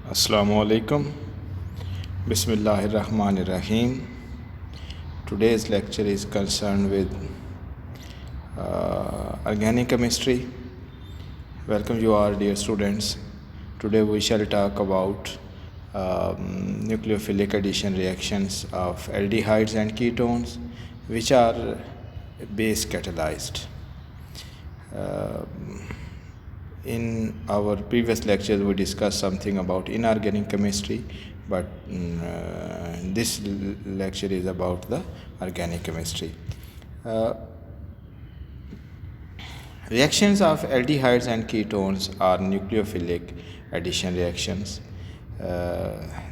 Assalamu alaikum. Bismillahirrahmanirrahim. Today's lecture is concerned with organic chemistry. Welcome you all, dear students. Today we shall talk about nucleophilic addition reactions of aldehydes and ketones, which are base catalyzed. In our previous lectures, we discussed something about inorganic chemistry, but this lecture is about the organic chemistry. Reactions of aldehydes and ketones are nucleophilic addition reactions.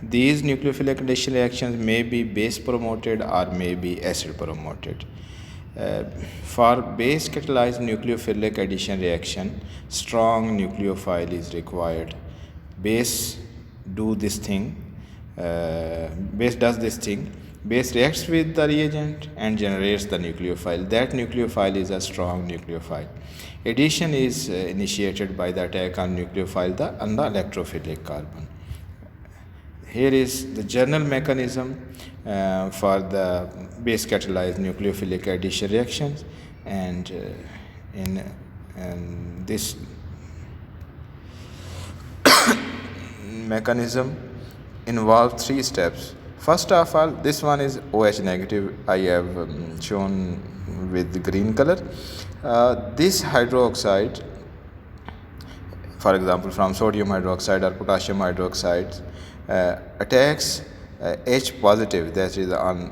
These nucleophilic addition reactions may be base promoted or may be acid promoted. For base catalyzed nucleophilic addition reaction, strong nucleophile is required. Base does this thing. Base reacts with the reagent and generates the nucleophile. That nucleophile is a strong nucleophile. Addition is initiated by the attack on nucleophile on the electrophilic carbon. Here is the general mechanism for the base catalyzed nucleophilic addition reactions, and in this mechanism involves three steps. First of all, this one is OH negative. I have shown with the green color. This hydroxide, for example, from sodium hydroxide or potassium hydroxide, attacks H positive, that is on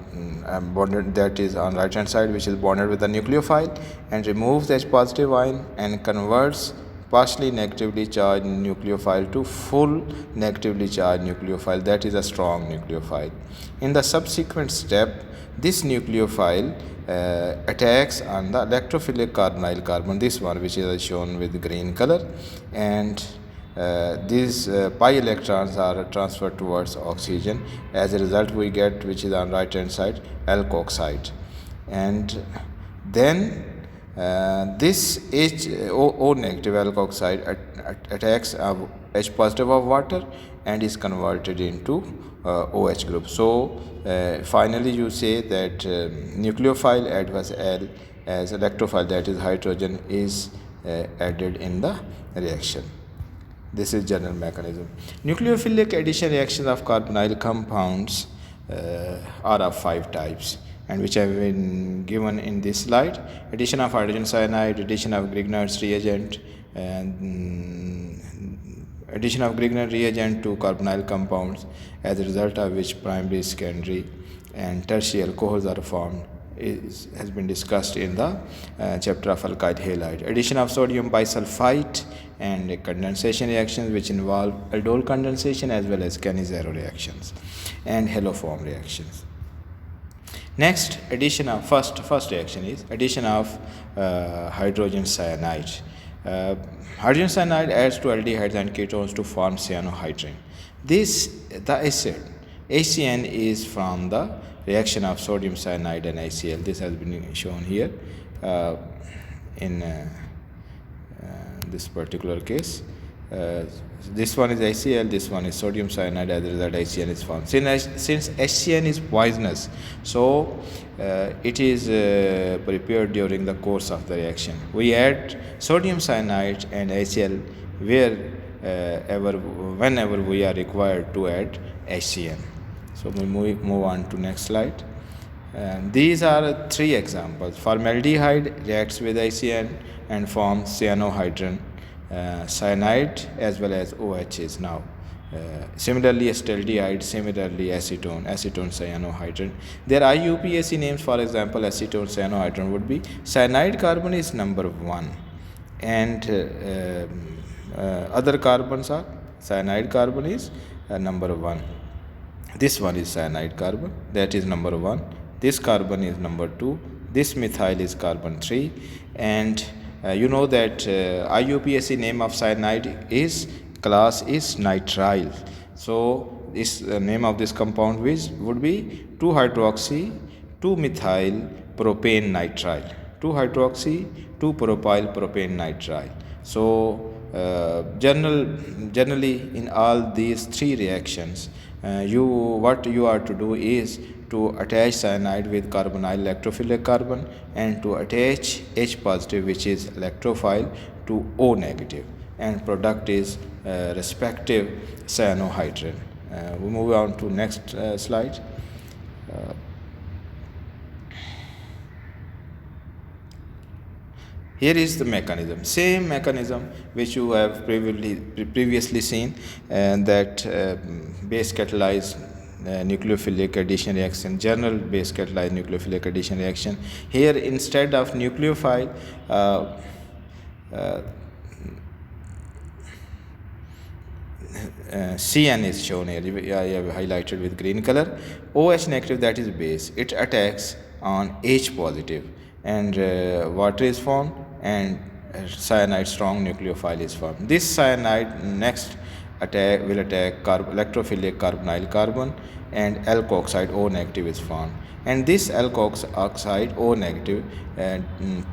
bonded, that is on right hand side, which is bonded with the nucleophile, and removes H positive ion and converts partially negatively charged nucleophile to full negatively charged nucleophile. That is a strong nucleophile. In the subsequent step, this nucleophile attacks on the electrophilic carbonyl carbon, this one which is shown with green color, and these pi electrons are transferred towards oxygen. As a result, we get, which is on right hand side, alkoxide. And then this O negative alkoxide attacks H positive of water and is converted into OH group. So finally you say that nucleophile adverse L as electrophile, that is hydrogen, is added in the reaction. This is general mechanism. Nucleophilic addition reactions of carbonyl compounds are of 5 types, and which have been given in this slide. Addition of hydrogen cyanide, addition of Grignard's reagent, and addition of Grignard reagent to carbonyl compounds, as a result of which primary, secondary, and tertiary alcohols are formed, has been discussed in the chapter of alkyl halide. Addition of sodium bisulfite and condensation reactions, which involve aldol condensation as well as Cannizzaro reactions and haloform reactions. Next, addition of first reaction is addition of hydrogen cyanide. Hydrogen cyanide adds to aldehydes and ketones to form cyanohydrin. The acid HCN is from the reaction of sodium cyanide and HCl. This has been shown here in this particular case. This one is HCl, this one is sodium cyanide. As a result, HCN is formed. Since HCN is poisonous, so it is prepared during the course of the reaction. We add sodium cyanide and HCl whenever we are required to add HCN. So we move on to next slide. These are 3 examples. Formaldehyde reacts with HCN and forms cyanohydrin, cyanide as well as OHs now. Similarly, acetaldehyde, similarly acetone cyanohydrin. Their IUPAC names, for example, acetone cyanohydrin would be cyanide carbon is number 1, and other carbons are cyanide carbon is number 1. This one is cyanide carbon, that is number 1. This carbon is number 2. This methyl is carbon 3. And you know that IUPAC name of cyanide is class is nitrile. So this name of this compound would be 2-hydroxy 2-methyl propane nitrile. 2-hydroxy 2-propyl propane nitrile. So Generally in all these three reactions, what you are to do is to attach cyanide with carbonyl electrophilic carbon and to attach H positive, which is electrophile, to O negative, and product is respective cyanohydrin. We move on to next slide. Here is the mechanism, same mechanism which you have previously seen, and that base catalyzed nucleophilic addition reaction, general base catalyzed nucleophilic addition reaction. Here, instead of nucleophile, CN is shown here. I have highlighted with green color. OH negative, that is base, it attacks on H positive, and water is formed, and cyanide strong nucleophile is formed. This cyanide next will attack electrophilic carbonyl carbon, and alkoxide O negative is formed. And this alkoxide O negative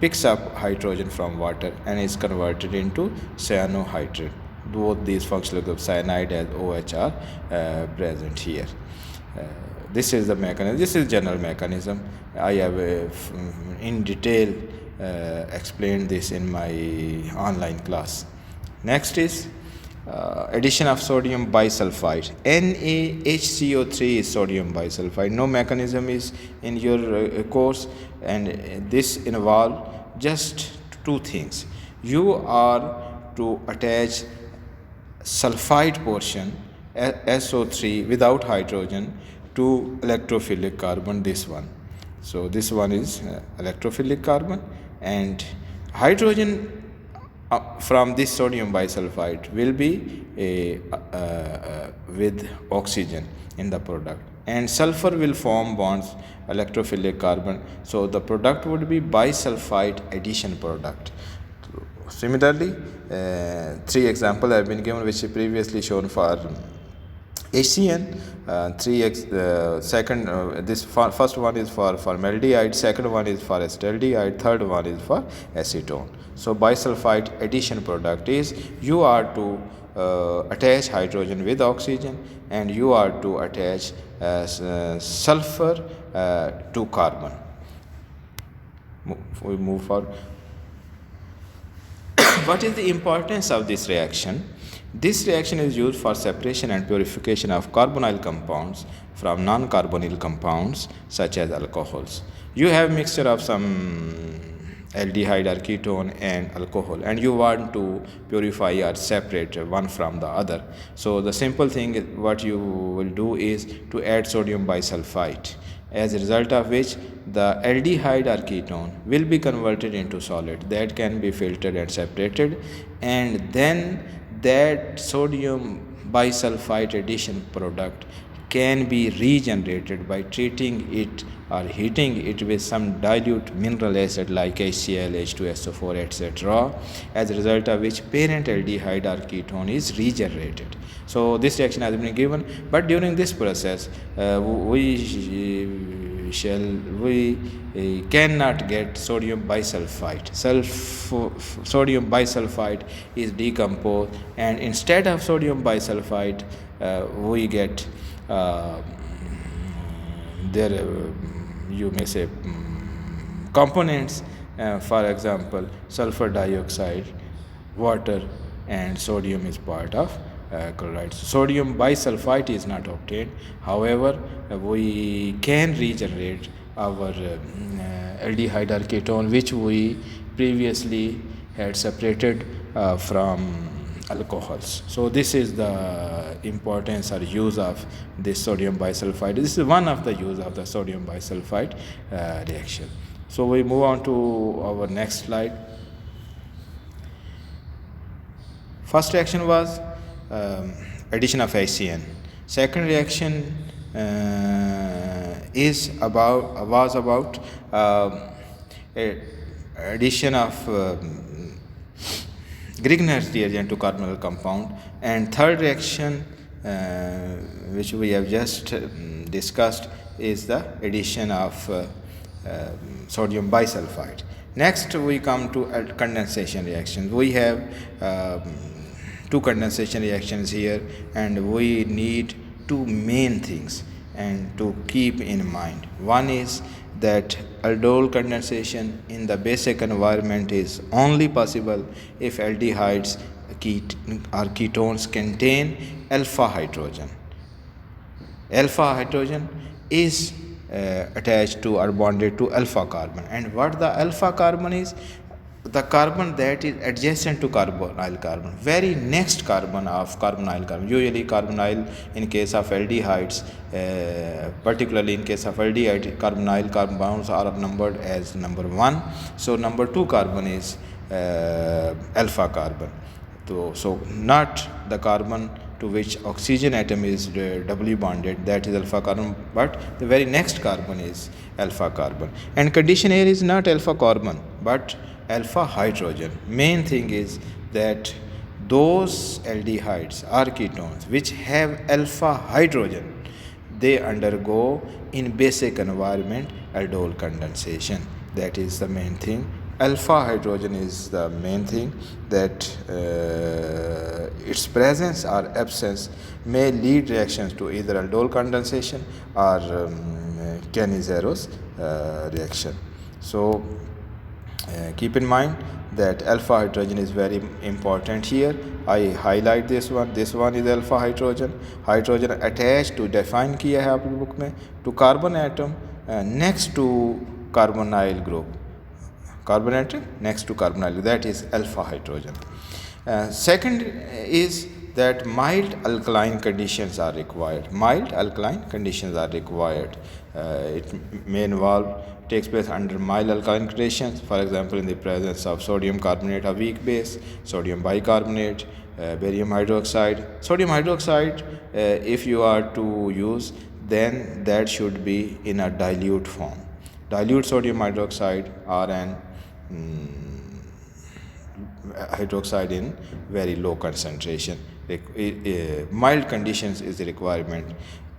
picks up hydrogen from water and is converted into cyanohydrin. Both these functional groups, cyanide and OH, are present here. This is the mechanism. This is general mechanism. I have in detail explained this in my online class. Next is addition of sodium bisulfite. NaHCO3 is sodium bisulfite. No mechanism is in your course, and this involves just two things. You are to attach sulfide portion SO3 without hydrogen to electrophilic carbon, this one. So this one is electrophilic carbon, and hydrogen from this sodium bisulfite will be with oxygen in the product, and sulfur will form bonds electrophilic carbon, so the product would be bisulfite addition product. Similarly, three examples have been given, which is previously shown for HCN. First one is for formaldehyde, second one is for acetaldehyde, third one is for acetone. So bisulfite addition product is you are to attach hydrogen with oxygen, and you are to attach sulfur to carbon. We move forward. What is the importance of this reaction? This reaction is used for separation and purification of carbonyl compounds from non-carbonyl compounds such as alcohols. You have mixture of some aldehyde or ketone and alcohol, and you want to purify or separate one from the other. So the simple thing what you will do is to add sodium bisulfite, as a result of which the aldehyde or ketone will be converted into solid that can be filtered and separated, and then that sodium bisulfite addition product can be regenerated by treating it or heating it with some dilute mineral acid like HCl, H2SO4, etc., as a result of which parent aldehyde or ketone is regenerated. So this reaction has been given, but during this process we cannot get sodium bisulfite. Sodium bisulfite is decomposed, and instead of sodium bisulfite we get you may say components, for example sulfur dioxide, water, and sodium is part of chloride. Sodium bisulfite is not obtained. However, we can regenerate our aldehyde or ketone, which we previously had separated from alcohols. So this is the importance or use of this sodium bisulfite. This is one of the use of the sodium bisulfite reaction. So we move on to our next slide. First reaction was addition of HCN. Second reaction was about addition of Grignard reagent to carbonyl compound, and third reaction which we have just discussed is the addition of sodium bisulfite. Next we come to condensation reaction. We have two condensation reactions here, and we need two main things and to keep in mind. One is that aldol condensation in the basic environment is only possible if aldehydes or ketones contain alpha hydrogen. Alpha hydrogen is attached to or bonded to alpha carbon. And what the alpha carbon is? The carbon that is adjacent to carbonyl carbon, very next carbon of carbonyl carbon. Usually carbonyl in case of aldehydes, particularly in case of aldehyde, carbonyl carbon bonds are numbered as number 1. So number 2 carbon is alpha carbon. So not the carbon to which oxygen atom is doubly bonded, that is alpha carbon, but the very next carbon is alpha carbon. And condition here is not alpha carbon but alpha hydrogen. Main thing is that those aldehydes or ketones which have alpha hydrogen, they undergo in basic environment aldol condensation. That is the main thing. Alpha hydrogen is the main thing, that its presence or absence may lead reactions to either aldol condensation or Cannizaro's reaction. So keep in mind that alpha hydrogen is very important here. I highlight this one. This one is alpha hydrogen. Hydrogen attached to define किया है आपके book में to carbon atom next to carbonyl group. Carbon atom next to carbonyl, that is alpha hydrogen. Second is that mild alkaline conditions are required. Mild alkaline conditions are required. It may involve takes place under mild alkaline conditions, for example in the presence of sodium carbonate, a weak base, sodium bicarbonate, barium hydroxide. Sodium hydroxide, if you are to use, then that should be in a dilute form. Dilute sodium hydroxide or an hydroxide in very low concentration. Mild conditions is the requirement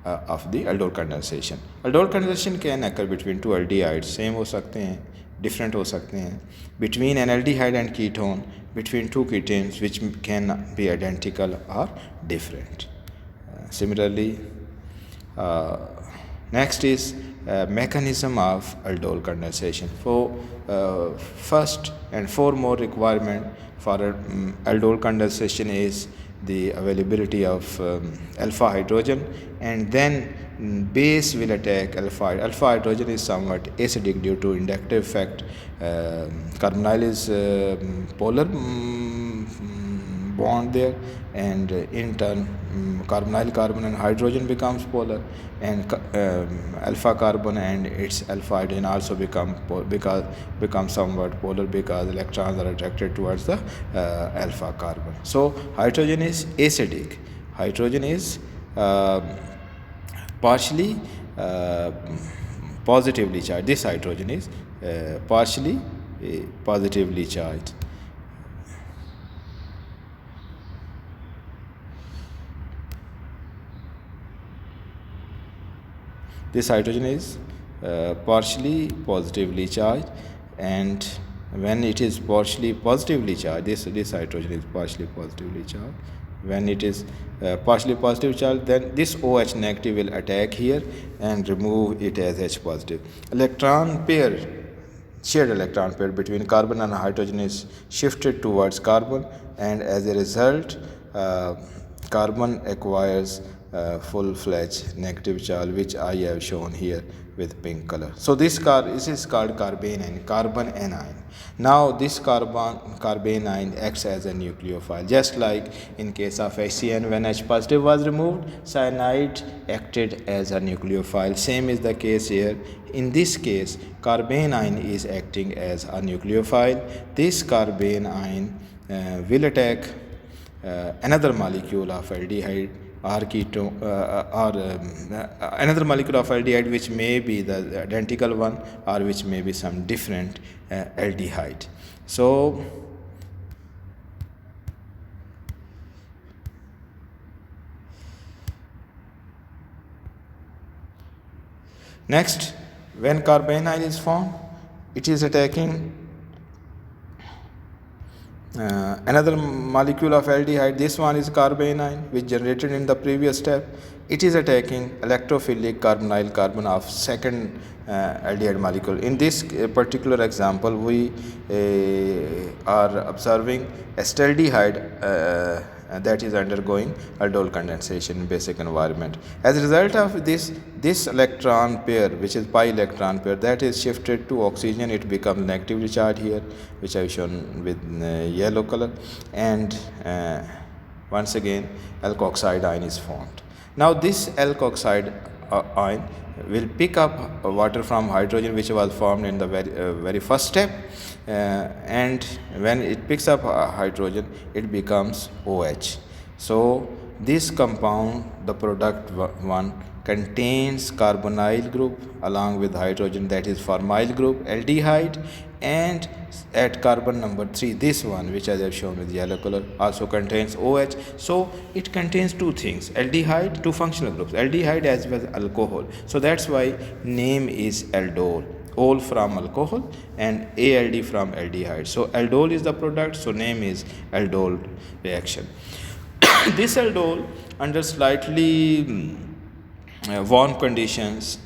of the aldol condensation. Aldol condensation can occur between two aldehydes, same हो सकते हैं, different हो सकते हैं, between an aldehyde and ketone, between two ketones which can be identical or different. Similarly, next is mechanism of aldol condensation. For first and foremost requirement for aldol condensation is the availability of alpha hydrogen, and then base will attack alpha. Alpha hydrogen is somewhat acidic due to inductive effect. Carbonyl is polar bond there, and in turn carbonyl carbon and hydrogen becomes polar, and alpha carbon and its alpha hydrogen also become somewhat polar because electrons are attracted towards the alpha carbon. So hydrogen is acidic. Hydrogen is partially positively charged. This hydrogen is partially positively charged. This hydrogen is partially positively charged, and when it is partially positively charged, this hydrogen is partially positively charged. When it is partially positive charge, then this OH negative will attack here and remove it as H positive. Electron pair, shared electron pair between carbon and hydrogen is shifted towards carbon, and as a result carbon acquires full-fledged negative charge, which I have shown here with pink color. So this is called carbene anion, carbon anion. Now this carbene anion acts as a nucleophile, just like in case of HCN when H positive was removed, cyanide acted as a nucleophile. Same is the case here. In this case, carbene anion is acting as a nucleophile. This carbene anion will attack another molecule of aldehyde or ketone or another molecule of aldehyde which may be the identical one or which may be some different aldehyde. So next, when carbene anion is formed, it is attacking Another molecule of aldehyde, this one is carbanion, which generated in the previous step. It is attacking electrophilic carbonyl carbon of second aldehyde molecule. In this particular example, we are observing acetaldehyde that is undergoing aldol condensation in basic environment. As a result of this electron pair, which is pi electron pair, that is shifted to oxygen, it becomes negatively charged here, which I have shown with yellow color, and once again alkoxide ion is formed. Now this alkoxide ion will pick up water from hydrogen, which was formed in the very first step, and when it picks up hydrogen, it becomes OH. So this compound, the product one, contains carbonyl group along with hydrogen, that is formyl group, aldehyde, and at carbon number 3, this one which I have shown with yellow color, also contains OH. So it contains two things, aldehyde, two functional groups, aldehyde as well as alcohol. So that's why name is aldol. Ol from alcohol and ALD from aldehyde. So aldol is the product, so name is aldol reaction. This aldol under slightly warm conditions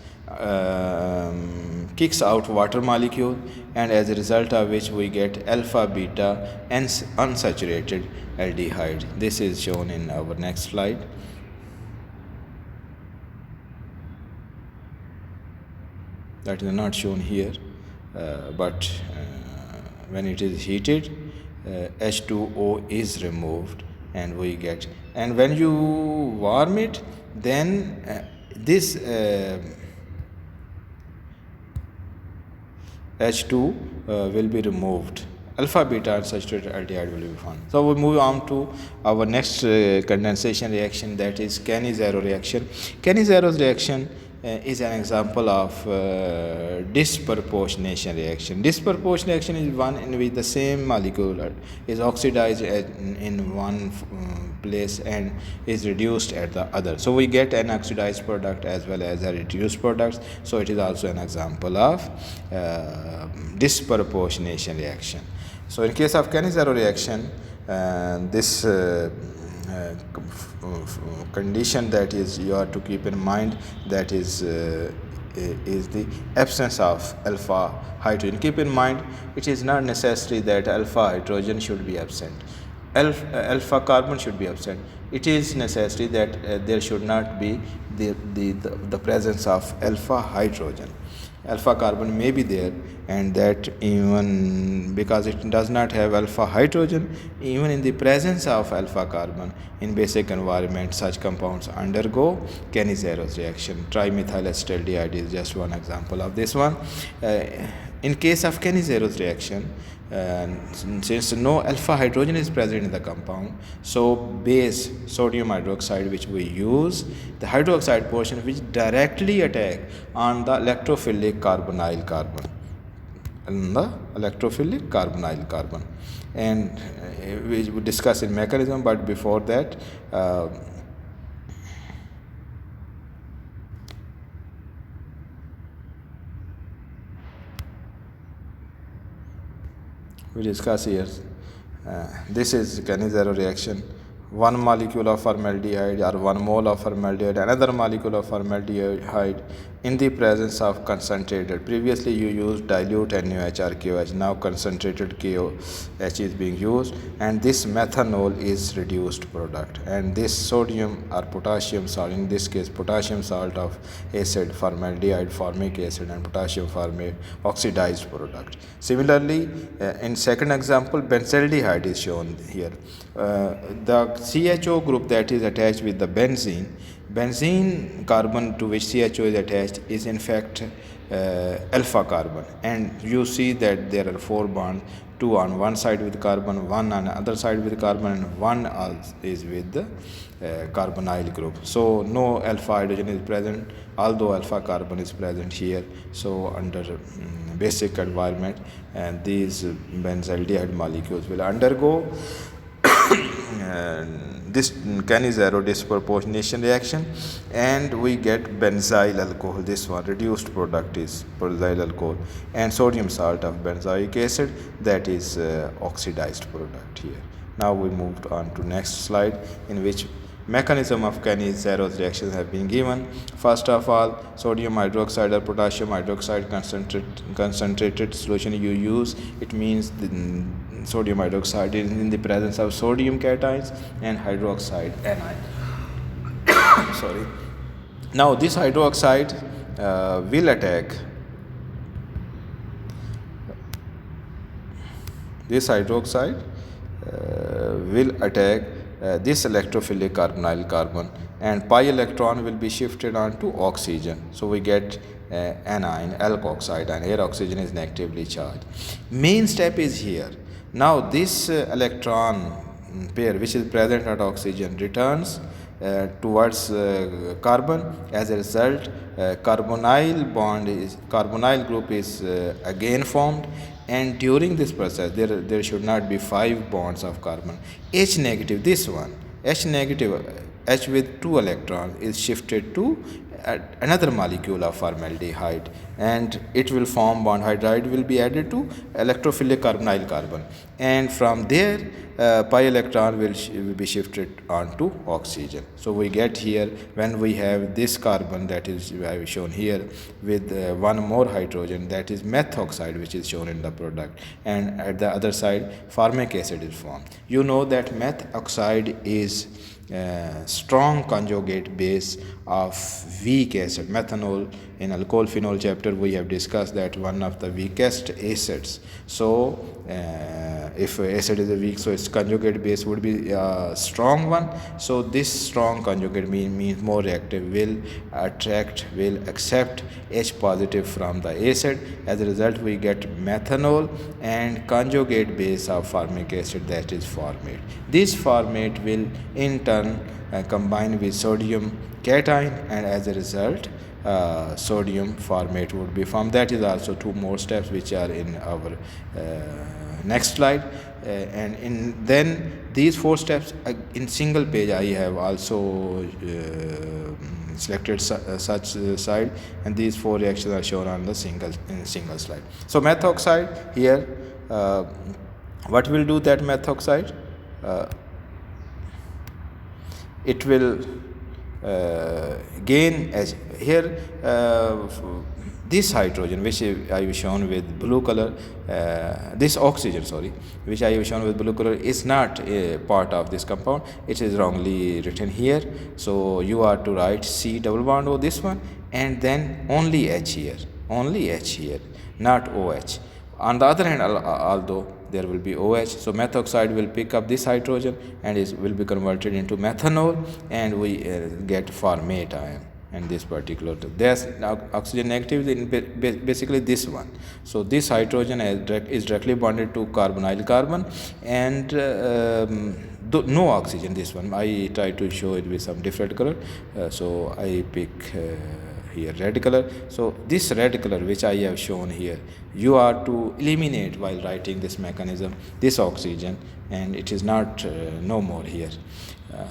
kicks out water molecule, and as a result of which we get alpha beta and unsaturated aldehyde. This is shown in our next slide. That is not shown here, but when it is heated, H2O is removed and we get, and when you warm it, then this H2 will be removed. Alpha beta unsaturated aldehyde will be found. So we move on to our next condensation reaction, that is Cannizzaro reaction. Cannizzaro reaction is an example of disproportionation reaction. Disproportionation reaction is one in which the same molecule is oxidized in one place and is reduced at the other. So we get an oxidized product as well as a reduced product. So it is also an example of disproportionation reaction. So in case of Cannizzaro reaction, this condition that is you are to keep in mind, that is the absence of alpha hydrogen. Keep in mind, it is not necessary that alpha hydrogen should be absent, alpha carbon should be absent. It is necessary that there should not be the presence of alpha hydrogen. Alpha carbon may be there, and that even because it does not have alpha hydrogen, even in the presence of alpha carbon in basic environment, such compounds undergo Cannizzaro reaction. Trimethylacetaldehyde is just one example of this one. In case of Cannizzaro reaction, since no alpha hydrogen is present in the compound, so base sodium hydroxide which we use, the hydroxide portion which directly attack on the electrophilic carbonyl carbon, and we will discuss in mechanism, but before that we discuss here. This is Cannizzaro reaction. One molecule of formaldehyde or 1 mole of formaldehyde, another molecule of formaldehyde in the presence of concentrated. Previously you used dilute NaOH or KOH, now concentrated KOH is being used, and this methanol is reduced product, and this sodium or potassium salt, in this case potassium salt of acid, formaldehyde, formic acid, and potassium formate, oxidized product. Similarly, in second example, benzaldehyde is shown here. The CHO group that is attached with the benzene carbon to which CHO is attached is in fact alpha carbon, and you see that there are 4 bonds, 2 on one side with carbon, 1 on the other side with carbon, and 1 is with the carbonyl group. So no alpha hydrogen is present, although alpha carbon is present here. So under basic environment, and these benzaldehyde molecules will undergo this Cannizzaro disproportionation reaction, and we get benzyl alcohol. This one reduced product is benzyl alcohol, and sodium salt of benzoic acid, that is oxidized product here. Now we moved on to next slide, in which mechanism of Cannizzaro reactions have been given. First of all, sodium hydroxide or potassium hydroxide concentrated solution you use, it means the sodium hydroxide is in the presence of sodium cations and hydroxide anion. Sorry. Now this hydroxide will attack this electrophilic carbonyl carbon, and pi electron will be shifted onto oxygen. So we get anion, alkoxide, and here oxygen is negatively charged. Main step is here. Now this electron pair which is present at oxygen returns towards carbon. As a result, carbonyl group is again formed, and during this process there should not be 5 bonds of carbon. H negative, this one, H negative, H with 2 electrons is shifted to another molecule of formaldehyde, and it will form bond. Hydride will be added to electrophilic carbonyl carbon, and from there pi electron will be shifted onto oxygen. So we get here, when we have this carbon that is I have shown here with one more hydrogen, that is methoxide, which is shown in the product, and at the other side formic acid is formed. You know that methoxide is strong conjugate base of weak acid. Methanol, in alcohol phenol chapter we have discussed that one of the weakest acids. So if acid is a weak, so its conjugate base would be a strong one. So this strong conjugate means more reactive, will accept H positive from the acid. As a result, we get methanol and conjugate base of formic acid, that is formate. This formate will in turn combine with sodium cation, and as a result sodium formate would be formed. That is also 2 more steps which are in our next slide, and then these 4 steps in single page I have also selected such side, and these 4 reactions are shown on the single slide. So methoxide here, what will do that methoxide? It will gain as here this hydrogen which I have shown with blue color, this oxygen which I have shown with blue color is not a part of this compound. It is wrongly written here, so you are to write C double bond O, this one, and then only H here, not OH. On the other hand, although there will be OH, so methoxide will pick up this hydrogen and will be converted into methanol, and we get formate ion. And this particular, there's oxygen negative in basically this one. So this hydrogen is directly bonded to carbonyl carbon, and no oxygen. This one I try to show it with some different color, so I pick here red color. So this red color which I have shown here, you are to eliminate while writing this mechanism, this oxygen, and it is not no more here.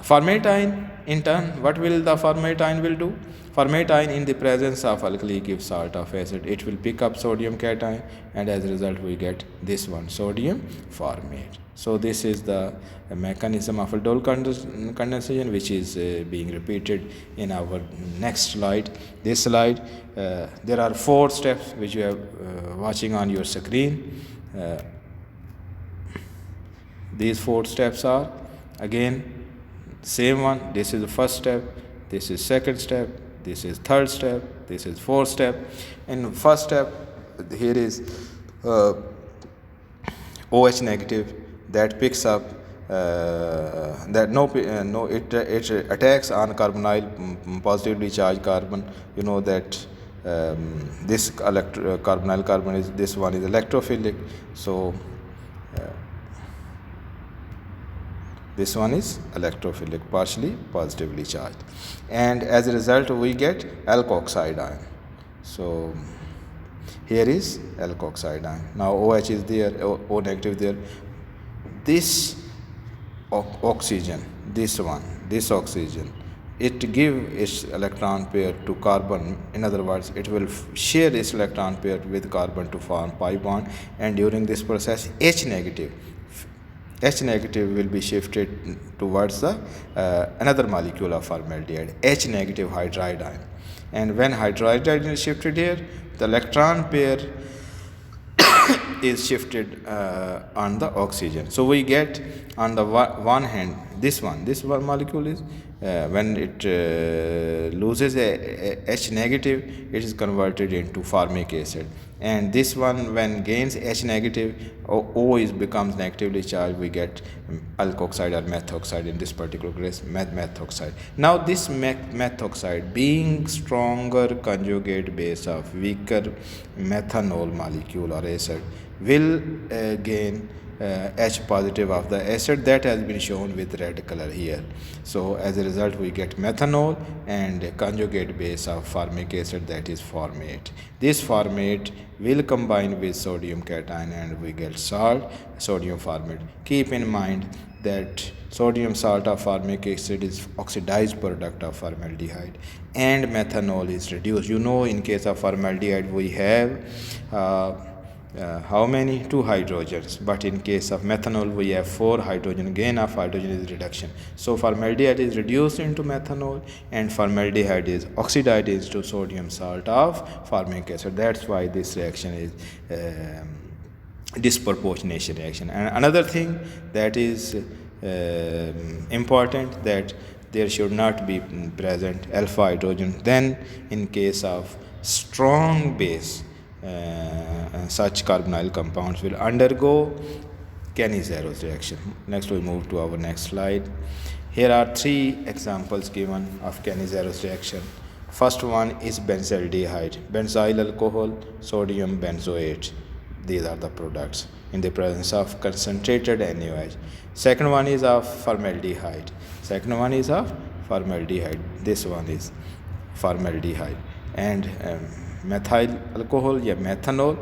Formate ion, in turn, what will the formate ion will do? Formate ion, in the presence of alkali gives salt of acid, it will pick up sodium cation, and as a result we get this one, sodium formate. So this is the mechanism of aldol condensation, which is being repeated in our next slide. This slide, there are 4 steps which you are watching on your screen. These 4 steps are again same one. This is the first step, this is second step, this is third step, this is fourth step. In first step, here is OH negative that picks up it attacks on carbonyl positively charged carbon. You know that this carbonyl carbon is, this one is electrophilic, so this one is electrophilic, partially positively charged, and as a result we get alkoxide ion. So here is alkoxide ion. Now OH is there, O negative there. This oxygen, this oxygen, it give its electron pair to carbon. In other words, it will share its electron pair with carbon to form pi bond, and during this process H negative will be shifted towards the another molecule of formaldehyde, H negative hydride ion. And when hydride ion is shifted here, the electron pair is shifted on the oxygen. So we get on the one hand this one molecule is when it loses a H negative, it is converted into formic acid, and this one when gains H negative, O is becomes negatively charged, we get alkoxide or methoxide, in this particular case methoxide. Now this methoxide, being stronger conjugate base of weaker methanol molecule or acid, will gain H positive of the acid, that has been shown with red color here. So as a result we get methanol and a conjugate base of formic acid, that is formate. This formate will combine with sodium cation and we get salt, sodium formate. Keep in mind that sodium salt of formic acid is oxidized product of formaldehyde, and methanol is reduced. You know, in case of formaldehyde we have how many? 2 hydrogens, but in case of methanol we have 4 hydrogen. Gain of hydrogen is reduction. So formaldehyde is reduced into methanol and formaldehyde is oxidized into sodium salt of formic acid. That's why this reaction is disproportionation reaction. And another thing that is important, that there should not be present alpha hydrogen. Then in case of strong base, such carbonyl compounds will undergo Cannizaro's reaction. Next we move to our next slide. Here are 3 examples given of Cannizaro's reaction. First one is benzaldehyde, benzyl alcohol, sodium benzoate. These are the products in the presence of concentrated NaOH. Second one is of formaldehyde. This one is formaldehyde, and methyl alcohol, methanol,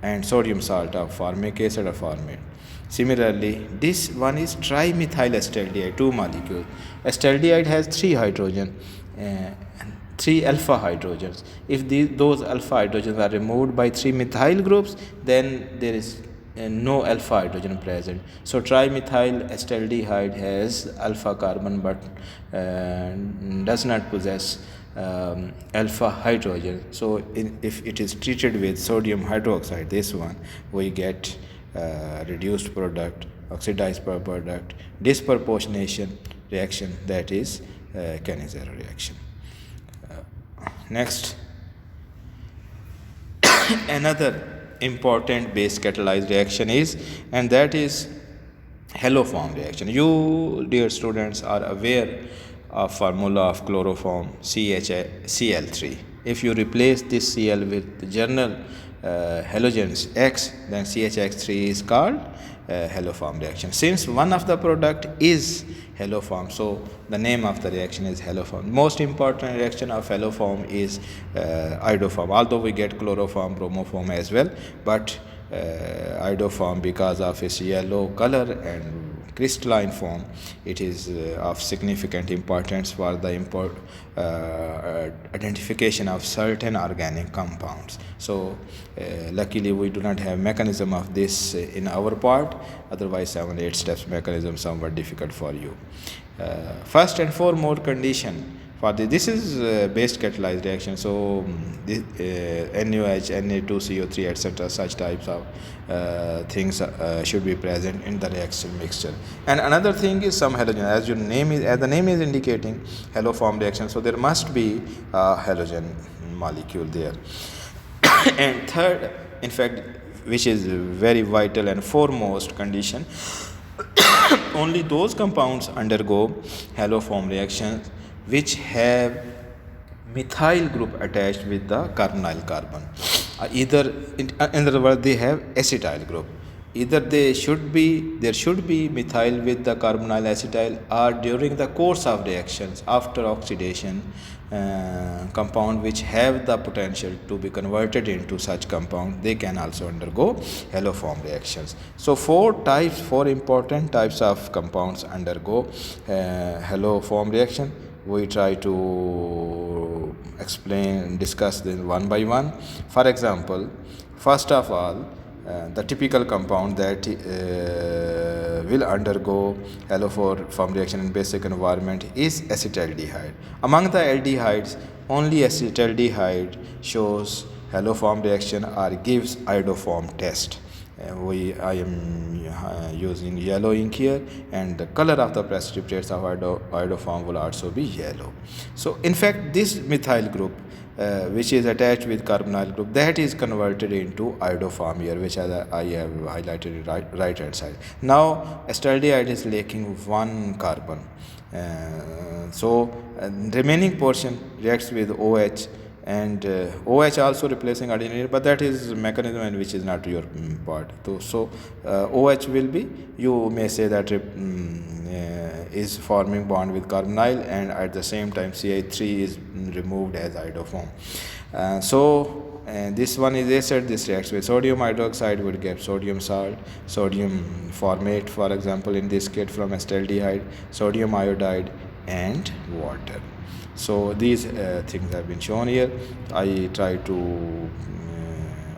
and sodium salt of formic acid or formate. Similarly, this one is trimethyl acetaldehyde, 2 molecules. Acetaldehyde has 3 hydrogen, 3 alpha hydrogens. If those alpha hydrogens are removed by 3 methyl groups, then there is no alpha hydrogen present. So trimethyl acetaldehyde has alpha carbon but does not possess alpha hydrogen. So if it is treated with sodium hydroxide, this one, we get reduced product, oxidized product, disproportionation reaction, that is Cannizaro reaction. Next, another important base catalyzed reaction is, and that is haloform reaction. You dear students are aware of formula of chloroform Cl3. If you replace this Cl with the general halogens X, then CHX3 is called haloform reaction. Since one of the product is haloform, so the name of the reaction is haloform. Most important reaction of haloform is iodoform, although we get chloroform, bromoform as well, but iodoform, because of its yellow color and crystalline form, it is of significant importance for the identification of certain organic compounds. So luckily we do not have mechanism of this in our part, otherwise 7-8 steps mechanism somewhat difficult for you. First and foremost condition for this is base catalyzed reaction, so NaOH, Na2CO3, etc., such types of things should be present in the reaction mixture. And another thing is some halogen, as the name is indicating, haloform reaction, so there must be a halogen molecule there. And third, in fact, which is very vital and foremost condition, only those compounds undergo haloform reactions which have methyl group attached with the carbonyl carbon. Either in other words, they have acetyl group. either there should be methyl with the carbonyl acetyl, or during the course of reactions after oxidation, compound which have the potential to be converted into such compound, they can also undergo haloform reactions. So four important types of compounds undergo haloform reaction. We try to discuss them one by one. For example, first of all, the typical compound that will undergo haloform reaction in basic environment is acetaldehyde. Among the aldehydes, only acetaldehyde shows haloform reaction or gives iodoform test. I am using yellow ink here, and the color of the precipitates of iodoform will also be yellow. So in fact, this methyl group which is attached with carbonyl group, that is converted into iodoform here, which I have highlighted right hand side. Now acetaldehyde is lacking one carbon, so remaining portion reacts with OH, and OH also replacing adenine, but that is mechanism and which is not your part. So OH will be, you may say that is forming bond with carbonyl, and at the same time CH3 is removed as iodoform. This one is acid, this reacts with sodium hydroxide, would get sodium salt, sodium formate, for example in this case from acetaldehyde, sodium iodide and water. So these things have been shown here. I try to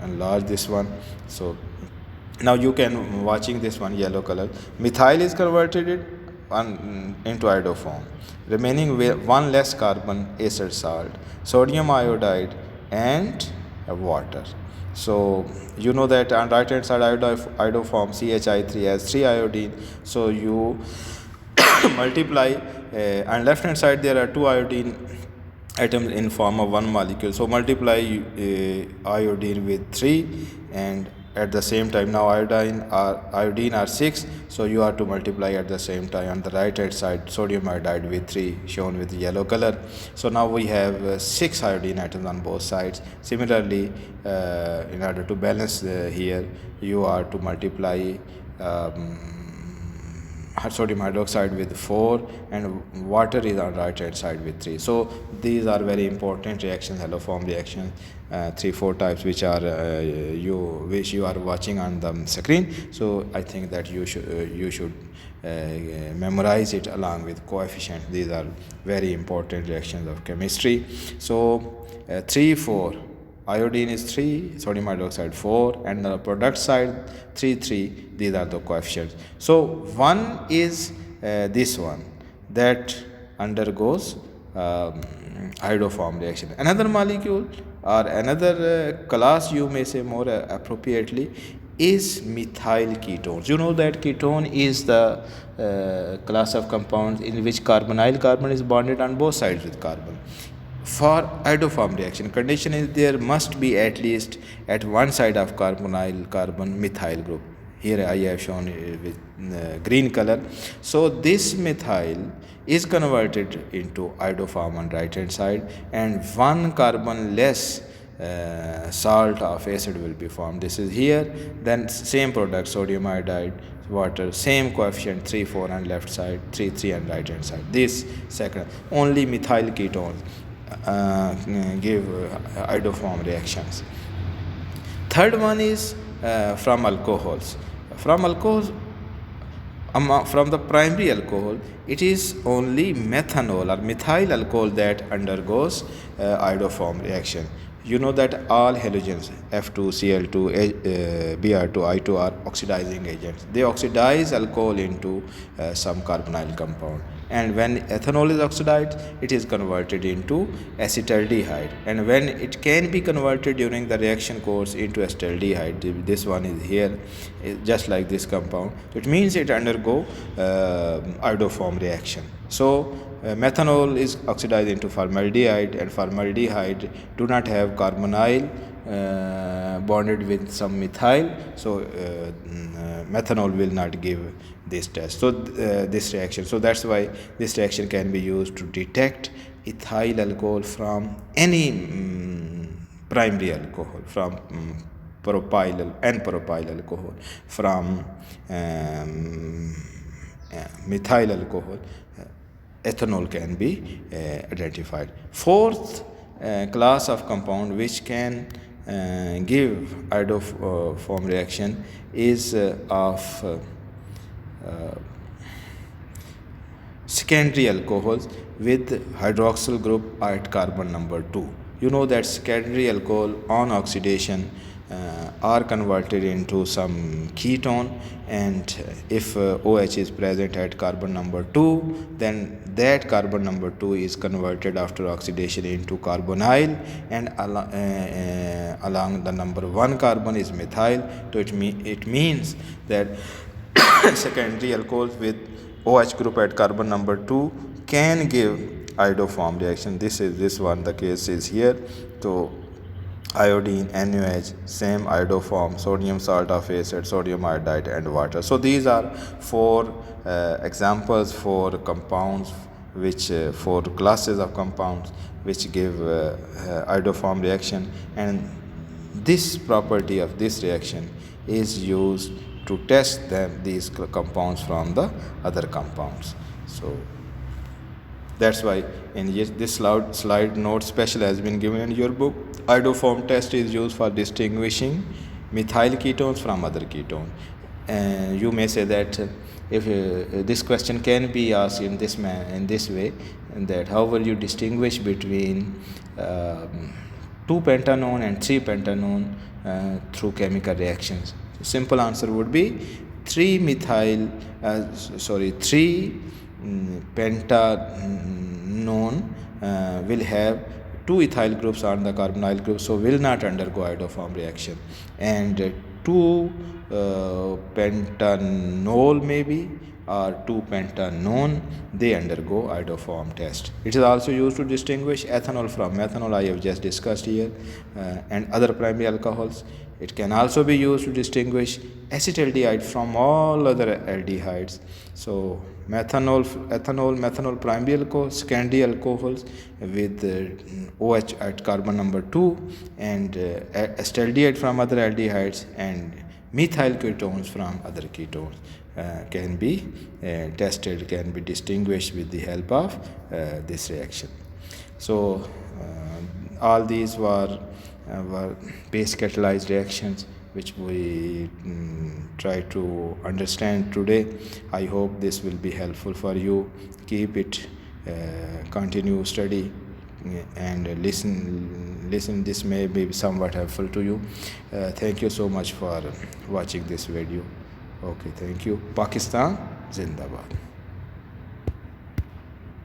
enlarge this one. So now you can, watching this one yellow color, methyl is converted into iodoform, remaining with one less carbon, acid salt, sodium iodide and water. So you know that on right hand side iodoform CHI3 has 3 iodine, so you multiply, and left hand side there are 2 iodine atoms in form of one molecule, so multiply iodine with 3, and at the same time now iodine are 6, so you have to multiply at the same time on the right hand side sodium iodide with 3, shown with yellow color. So now we have 6 iodine atoms on both sides. Similarly, in order to balance here, you are to multiply sodium hydroxide with 4, and water is on right hand side with 3. So these are very important reactions, haloform reactions, 3-4 types, which you are watching on the screen. So I think that you should memorize it along with coefficient. These are very important reactions of chemistry. So 3-4, iodine is 3, sodium hydroxide 4, and the product side 3. These are the coefficients. So one is this one that undergoes iodoform reaction. Another molecule or another class, you may say more appropriately, is methyl ketones. You know that ketone is the class of compounds in which carbonyl carbon is bonded on both sides with carbon. For iodoform reaction, condition is there must be at least at one side of carbonyl carbon methyl group. Here I have shown it with green color. So this methyl is converted into iodoform on right hand side, and one carbon less salt of acid will be formed. This is here. Then same product, sodium iodide, water, same coefficient 3-4 on left side, 3 on right hand side. This second, only methyl ketones give iodoform reactions. Third one is from alcohols. From alcohols, from the primary alcohol, it is only methanol or methyl alcohol that undergoes iodoform reaction. You know that all halogens F2Cl2 Br2I2 are oxidizing agents. They oxidize alcohol into some carbonyl compound, and when ethanol is oxidized, it is converted into acetaldehyde, and when it can be converted during the reaction course into acetaldehyde, this one is here, just like this compound, it means it undergo iodoform reaction. So methanol is oxidized into formaldehyde, and formaldehyde do not have carbonyl bonded with some methyl, so methanol will not give this test, so this reaction. So that's why this reaction can be used to detect ethyl alcohol from any primary alcohol, from propyl N-propyl alcohol from methyl alcohol, ethanol can be identified. Fourth class of compound which can give iodoform reaction is of secondary alcohols with hydroxyl group at carbon number 2. You know that secondary alcohol on oxidation are converted into some ketone, and if OH is present at carbon number 2, then that carbon number 2 is converted after oxidation into carbonyl, and along the number 1 carbon is methyl. So it means that secondary alcohols with OH group at carbon number 2 can give iodoform reaction. This one the case is here. So iodine, NaOH, same iodoform, sodium sulfate acid, sodium iodide, and water. So these are four examples for compounds which four classes of compounds which give iodoform reaction, and this property of this reaction is used to test these compounds from the other compounds. So that's why in this slide note special has been given in your book. Iodoform test is used for distinguishing methyl ketones from other ketones. And you may say that if this question can be asked in this way, and that how will you distinguish between 2-pentanone and 3-pentanone through chemical reactions? So simple answer would be 3-pentanone will have 2 ethyl groups on the carbonyl group, so will not undergo iodoform reaction, and 2-pentanol maybe or 2-pentanone, they undergo iodoform test. It is also used to distinguish ethanol from methanol, I have just discussed here, and other primary alcohols. It can also be used to distinguish acetaldehyde from all other aldehydes. So ethanol, primary alcohols, secondary alcohols with OH at carbon number 2, and acetaldehyde from other aldehydes, and methyl ketones from other ketones can be tested, can be distinguished with the help of this reaction. So all these were base catalyzed reactions which we try to understand today. I hope this will be helpful for you. Keep it, continue study and listen. This may be somewhat helpful to you. Thank you so much for watching this video. Okay, thank you. Pakistan Zindabad.